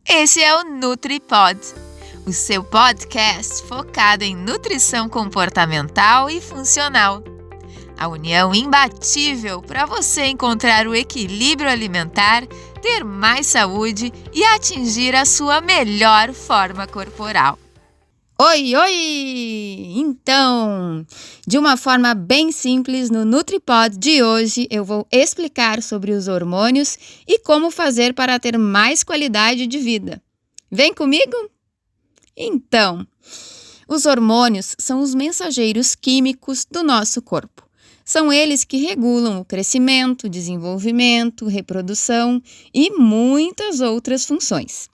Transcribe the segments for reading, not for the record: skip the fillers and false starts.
Esse é o NutriPod, o seu podcast focado em nutrição comportamental e funcional. A união imbatível para você encontrar o equilíbrio alimentar, ter mais saúde e atingir a sua melhor forma corporal. Oi, oi! Então, de uma forma bem simples, no NutriPod de hoje eu vou explicar sobre os hormônios e como fazer para ter mais qualidade de vida. Vem comigo? Então, os hormônios são os mensageiros químicos do nosso corpo. São eles que regulam o crescimento, desenvolvimento, reprodução e muitas outras funções.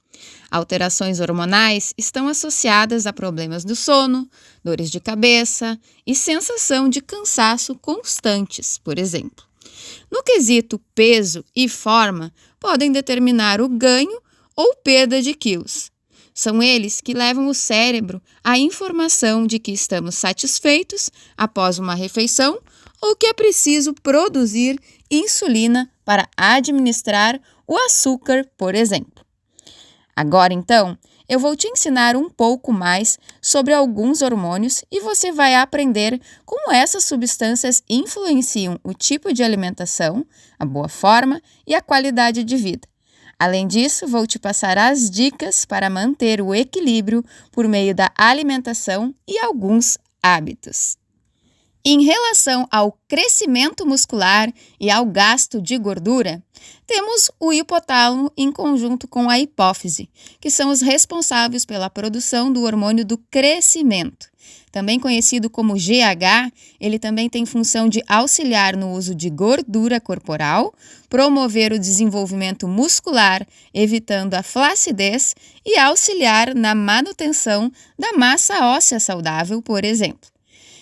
Alterações hormonais estão associadas a problemas do sono, dores de cabeça e sensação de cansaço constantes, por exemplo. No quesito peso e forma, podem determinar o ganho ou perda de quilos. São eles que levam o cérebro à informação de que estamos satisfeitos após uma refeição ou que é preciso produzir insulina para administrar o açúcar, por exemplo. Agora, então, eu vou te ensinar um pouco mais sobre alguns hormônios e você vai aprender como essas substâncias influenciam o tipo de alimentação, a boa forma e a qualidade de vida. Além disso, vou te passar as dicas para manter o equilíbrio por meio da alimentação e alguns hábitos. Em relação ao crescimento muscular e ao gasto de gordura, temos o hipotálamo em conjunto com a hipófise, que são os responsáveis pela produção do hormônio do crescimento. Também conhecido como GH, ele também tem função de auxiliar no uso de gordura corporal, promover o desenvolvimento muscular, evitando a flacidez e auxiliar na manutenção da massa óssea saudável, por exemplo.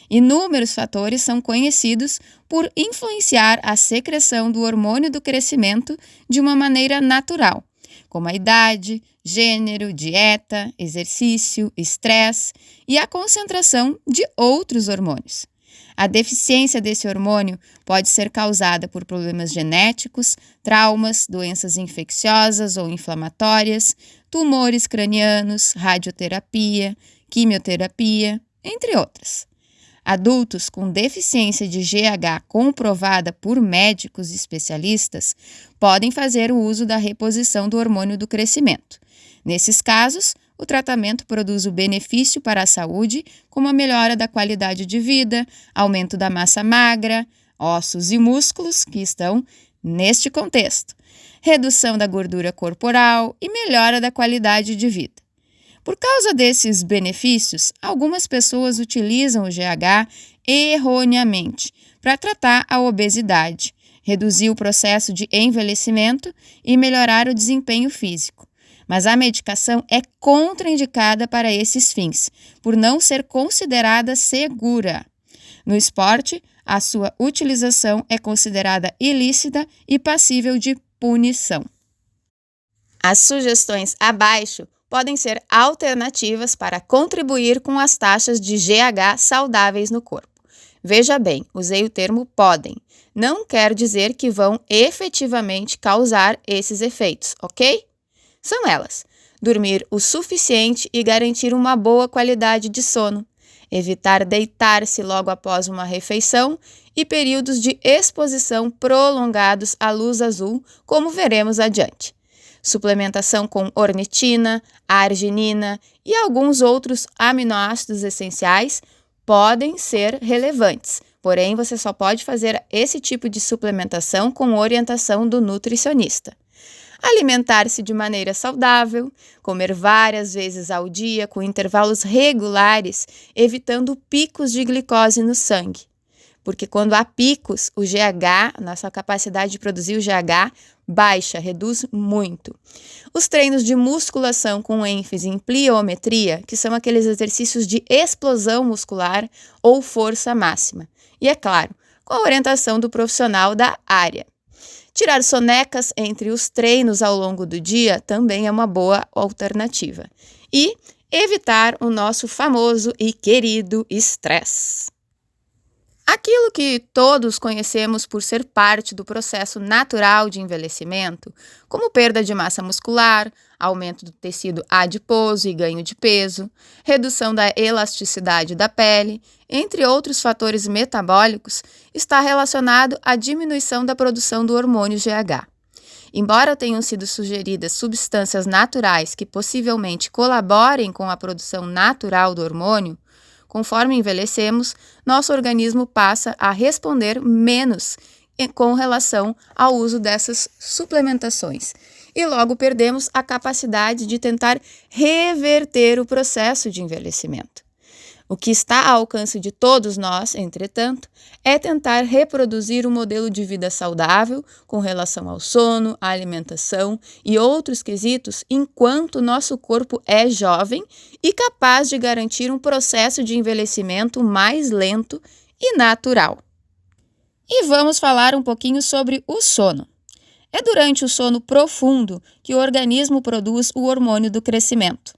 Inúmeros fatores são conhecidos por influenciar a secreção do hormônio do crescimento de uma maneira natural, como a idade, gênero, dieta, exercício, estresse e a concentração de outros hormônios. A deficiência desse hormônio pode ser causada por problemas genéticos, traumas, doenças infecciosas ou inflamatórias, tumores cranianos, radioterapia, quimioterapia, entre outras. Adultos com deficiência de GH comprovada por médicos especialistas podem fazer o uso da reposição do hormônio do crescimento. Nesses casos, o tratamento produz o benefício para a saúde, como a melhora da qualidade de vida, aumento da massa magra, ossos e músculos, que estão neste contexto, redução da gordura corporal e melhora da qualidade de vida. Por causa desses benefícios, algumas pessoas utilizam o GH erroneamente para tratar a obesidade, reduzir o processo de envelhecimento e melhorar o desempenho físico. Mas a medicação é contraindicada para esses fins, por não ser considerada segura. No esporte, a sua utilização é considerada ilícita e passível de punição. As sugestões abaixo podem ser alternativas para contribuir com as taxas de GH saudáveis no corpo. Veja bem, usei o termo podem. Não quer dizer que vão efetivamente causar esses efeitos, ok? São elas: dormir o suficiente e garantir uma boa qualidade de sono, evitar deitar-se logo após uma refeição e períodos de exposição prolongados à luz azul, como veremos adiante. Suplementação com ornitina, arginina e alguns outros aminoácidos essenciais podem ser relevantes, porém você só pode fazer esse tipo de suplementação com orientação do nutricionista. Alimentar-se de maneira saudável, comer várias vezes ao dia com intervalos regulares, evitando picos de glicose no sangue. Porque quando há picos, o GH, nossa capacidade de produzir o GH, baixa, reduz muito. Os treinos de musculação com ênfase em pliometria, que são aqueles exercícios de explosão muscular ou força máxima. E, é claro, com a orientação do profissional da área. Tirar sonecas entre os treinos ao longo do dia também é uma boa alternativa. E evitar o nosso famoso e querido estresse. Aquilo que todos conhecemos por ser parte do processo natural de envelhecimento, como perda de massa muscular, aumento do tecido adiposo e ganho de peso, redução da elasticidade da pele, entre outros fatores metabólicos, está relacionado à diminuição da produção do hormônio GH. Embora tenham sido sugeridas substâncias naturais que possivelmente colaborem com a produção natural do hormônio, conforme envelhecemos, nosso organismo passa a responder menos com relação ao uso dessas suplementações e logo perdemos a capacidade de tentar reverter o processo de envelhecimento. O que está ao alcance de todos nós, entretanto, é tentar reproduzir um modelo de vida saudável com relação ao sono, à alimentação e outros quesitos enquanto nosso corpo é jovem e capaz de garantir um processo de envelhecimento mais lento e natural. E vamos falar um pouquinho sobre o sono. É durante o sono profundo que o organismo produz o hormônio do crescimento.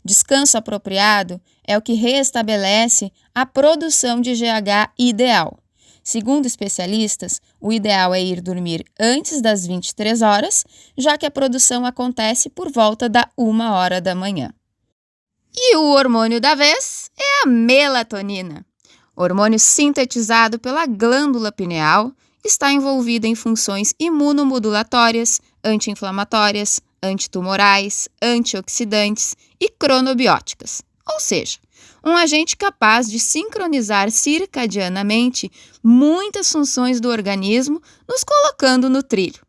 Descanso apropriado é o que reestabelece a produção de GH ideal. Segundo especialistas, o ideal é ir dormir antes das 23 horas, já que a produção acontece por volta da 1h da manhã. E o hormônio da vez é a melatonina. Hormônio sintetizado pela glândula pineal, está envolvido em funções imunomodulatórias, anti-inflamatórias, antitumorais, antioxidantes e cronobióticas, ou seja, um agente capaz de sincronizar circadianamente muitas funções do organismo, nos colocando no trilho.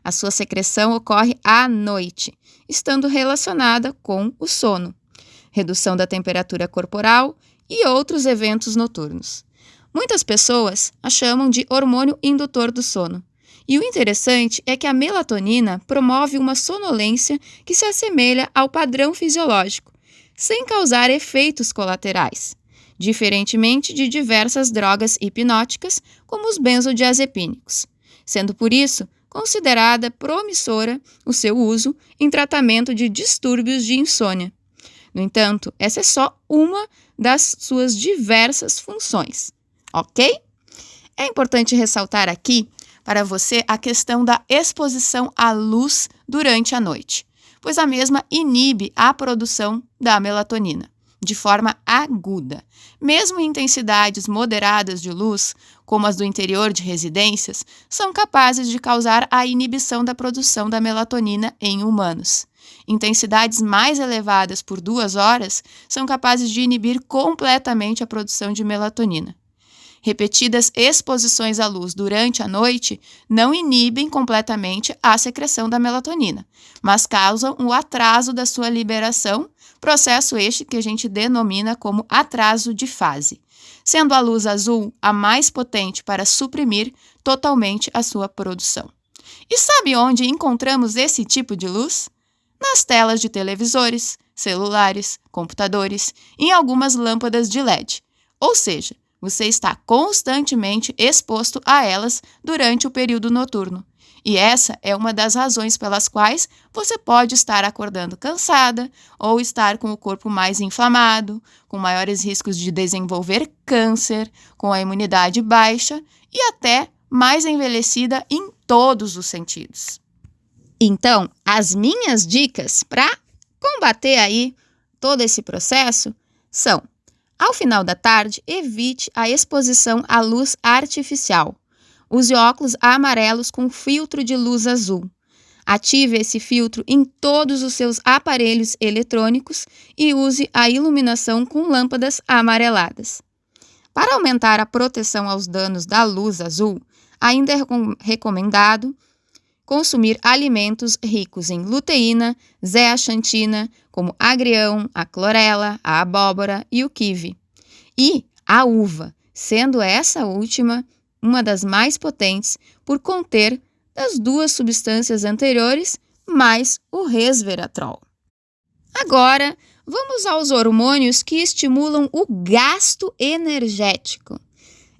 A sua secreção ocorre à noite, estando relacionada com o sono, redução da temperatura corporal e outros eventos noturnos. Muitas pessoas a chamam de hormônio indutor do sono. E o interessante é que a melatonina promove uma sonolência que se assemelha ao padrão fisiológico, sem causar efeitos colaterais, diferentemente de diversas drogas hipnóticas, como os benzodiazepínicos, sendo por isso considerada promissora o seu uso em tratamento de distúrbios de insônia. No entanto, essa é só uma das suas diversas funções, ok? É importante ressaltar aqui para você a questão da exposição à luz durante a noite, pois a mesma inibe a produção da melatonina, de forma aguda. Mesmo em intensidades moderadas de luz, como as do interior de residências, são capazes de causar a inibição da produção da melatonina em humanos. Intensidades mais elevadas por 2 horas são capazes de inibir completamente a produção de melatonina. Repetidas exposições à luz durante a noite não inibem completamente a secreção da melatonina, mas causam o atraso da sua liberação, processo este que a gente denomina como atraso de fase, sendo a luz azul a mais potente para suprimir totalmente a sua produção. E sabe onde encontramos esse tipo de luz? Nas telas de televisores, celulares, computadores e em algumas lâmpadas de LED, ou seja, você está constantemente exposto a elas durante o período noturno. E essa é uma das razões pelas quais você pode estar acordando cansada ou estar com o corpo mais inflamado, com maiores riscos de desenvolver câncer, com a imunidade baixa e até mais envelhecida em todos os sentidos. Então, as minhas dicas para combater aí todo esse processo são: ao final da tarde, evite a exposição à luz artificial. Use óculos amarelos com filtro de luz azul. Ative esse filtro em todos os seus aparelhos eletrônicos e use a iluminação com lâmpadas amareladas. Para aumentar a proteção aos danos da luz azul, ainda é recomendado consumir alimentos ricos em luteína, zeaxantina, como agrião, a clorela, a abóbora e o kiwi. E a uva, sendo essa última uma das mais potentes por conter das 2 substâncias anteriores, mais o resveratrol. Agora, vamos aos hormônios que estimulam o gasto energético.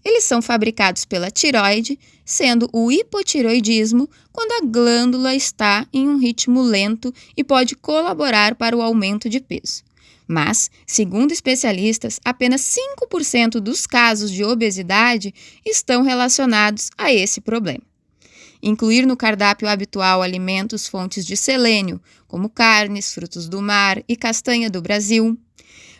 Eles são fabricados pela tireoide, sendo o hipotireoidismo quando a glândula está em um ritmo lento e pode colaborar para o aumento de peso. Mas, segundo especialistas, apenas 5% dos casos de obesidade estão relacionados a esse problema. Incluir no cardápio habitual alimentos fontes de selênio, como carnes, frutos do mar e castanha do Brasil.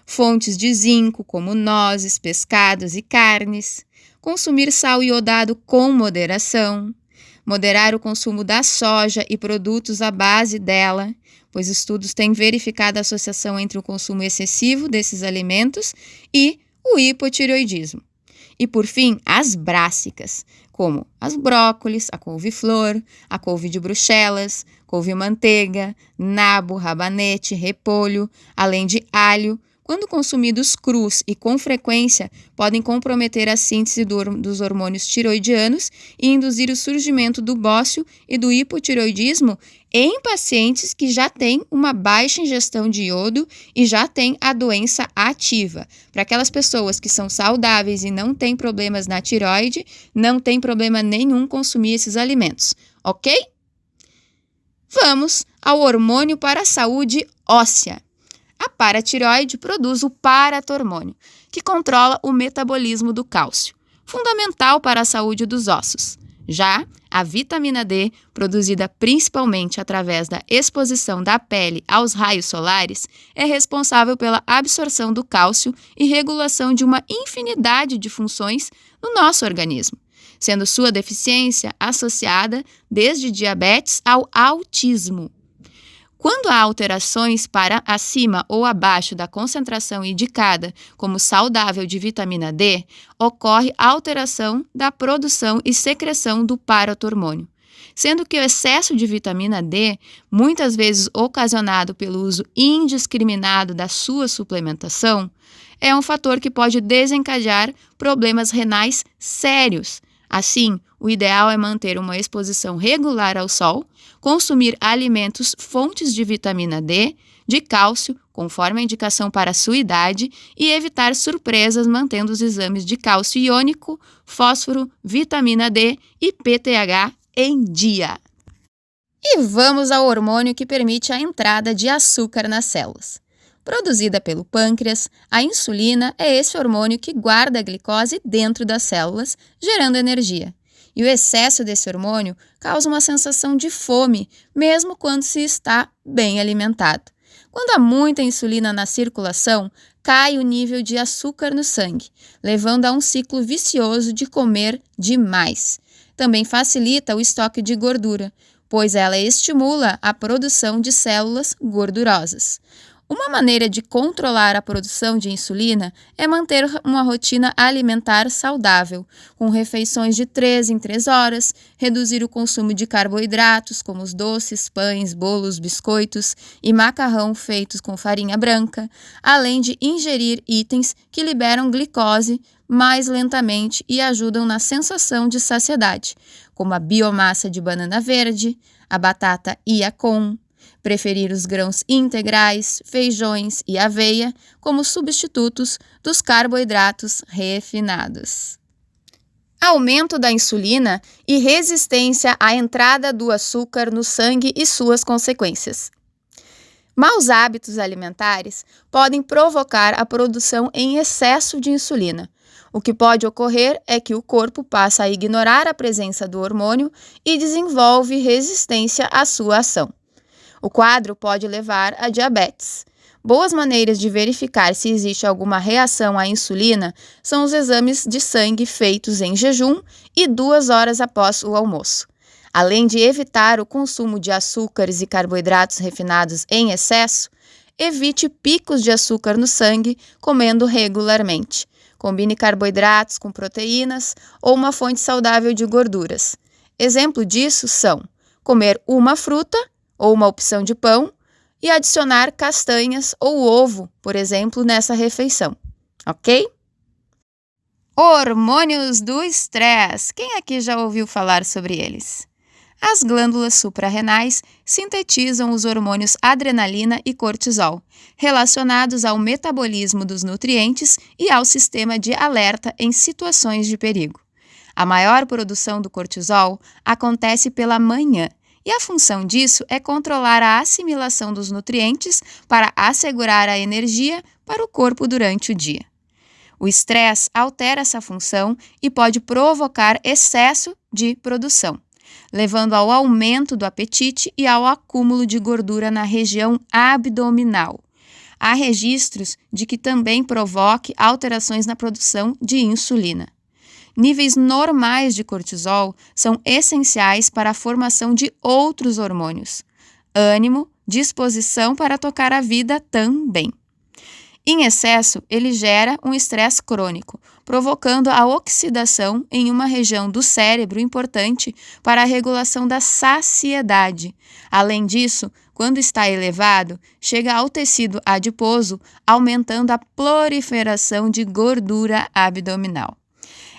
Fontes de zinco, como nozes, pescados e carnes. Consumir sal iodado com moderação. Moderar o consumo da soja e produtos à base dela, pois estudos têm verificado a associação entre o consumo excessivo desses alimentos e o hipotireoidismo. E, por fim, as brássicas, como as brócolis, a couve-flor, a couve de Bruxelas, couve-manteiga, nabo, rabanete, repolho, além de alho, quando consumidos crus e com frequência, podem comprometer a síntese dos hormônios tiroidianos e induzir o surgimento do bócio e do hipotireoidismo em pacientes que já têm uma baixa ingestão de iodo e já têm a doença ativa. Para aquelas pessoas que são saudáveis e não têm problemas na tireoide, não tem problema nenhum consumir esses alimentos, ok? Vamos ao hormônio para a saúde óssea. A paratireoide produz o paratormônio, que controla o metabolismo do cálcio, fundamental para a saúde dos ossos. Já a vitamina D, produzida principalmente através da exposição da pele aos raios solares, é responsável pela absorção do cálcio e regulação de uma infinidade de funções no nosso organismo, sendo sua deficiência associada desde diabetes ao autismo. Quando há alterações para acima ou abaixo da concentração indicada como saudável de vitamina D, ocorre alteração da produção e secreção do paratormônio, sendo que o excesso de vitamina D, muitas vezes ocasionado pelo uso indiscriminado da sua suplementação, é um fator que pode desencadear problemas renais sérios. Assim, o ideal é manter uma exposição regular ao sol, consumir alimentos fontes de vitamina D, de cálcio, conforme a indicação para a sua idade, e evitar surpresas mantendo os exames de cálcio iônico, fósforo, vitamina D e PTH em dia. E vamos ao hormônio que permite a entrada de açúcar nas células. Produzida pelo pâncreas, a insulina é esse hormônio que guarda a glicose dentro das células, gerando energia. E o excesso desse hormônio causa uma sensação de fome, mesmo quando se está bem alimentado. Quando há muita insulina na circulação, cai o nível de açúcar no sangue, levando a um ciclo vicioso de comer demais. Também facilita o estoque de gordura, pois ela estimula a produção de células gordurosas. Uma maneira de controlar a produção de insulina é manter uma rotina alimentar saudável, com refeições de 3 em 3 horas, reduzir o consumo de carboidratos, como os doces, pães, bolos, biscoitos e macarrão feitos com farinha branca, além de ingerir itens que liberam glicose mais lentamente e ajudam na sensação de saciedade, como a biomassa de banana verde, a batata Iacon. Preferir os grãos integrais, feijões e aveia como substitutos dos carboidratos refinados. Aumento da insulina e resistência à entrada do açúcar no sangue e suas consequências. Maus hábitos alimentares podem provocar a produção em excesso de insulina. O que pode ocorrer é que o corpo passa a ignorar a presença do hormônio e desenvolve resistência à sua ação. O quadro pode levar a diabetes. Boas maneiras de verificar se existe alguma reação à insulina são os exames de sangue feitos em jejum e 2 horas após o almoço. Além de evitar o consumo de açúcares e carboidratos refinados em excesso, evite picos de açúcar no sangue comendo regularmente. Combine carboidratos com proteínas ou uma fonte saudável de gorduras. Exemplo disso são comer uma fruta ou uma opção de pão, e adicionar castanhas ou ovo, por exemplo, nessa refeição, ok? Hormônios do estresse. Quem aqui já ouviu falar sobre eles? As glândulas suprarrenais sintetizam os hormônios adrenalina e cortisol, relacionados ao metabolismo dos nutrientes e ao sistema de alerta em situações de perigo. A maior produção do cortisol acontece pela manhã, E a função disso é controlar a assimilação dos nutrientes para assegurar a energia para o corpo durante o dia. O estresse altera essa função e pode provocar excesso de produção, levando ao aumento do apetite e ao acúmulo de gordura na região abdominal. Há registros de que também provoque alterações na produção de insulina. Níveis normais de cortisol são essenciais para a formação de outros hormônios. Ânimo, disposição para tocar a vida também. Em excesso, ele gera um estresse crônico, provocando a oxidação em uma região do cérebro importante para a regulação da saciedade. Além disso, quando está elevado, chega ao tecido adiposo, aumentando a proliferação de gordura abdominal.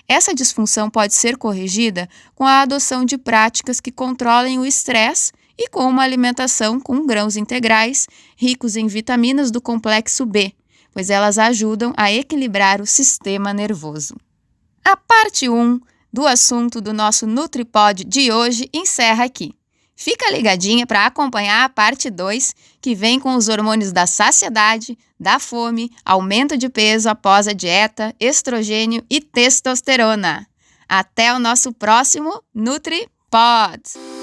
Essa disfunção pode ser corrigida com a adoção de práticas que controlem o estresse e com uma alimentação com grãos integrais, ricos em vitaminas do complexo B, pois elas ajudam a equilibrar o sistema nervoso. A parte 1 do assunto do nosso NutriPod de hoje encerra aqui. Fica ligadinha para acompanhar a parte 2, que vem com os hormônios da saciedade, da fome, aumento de peso após a dieta, estrogênio e testosterona. Até o nosso próximo NutriPod!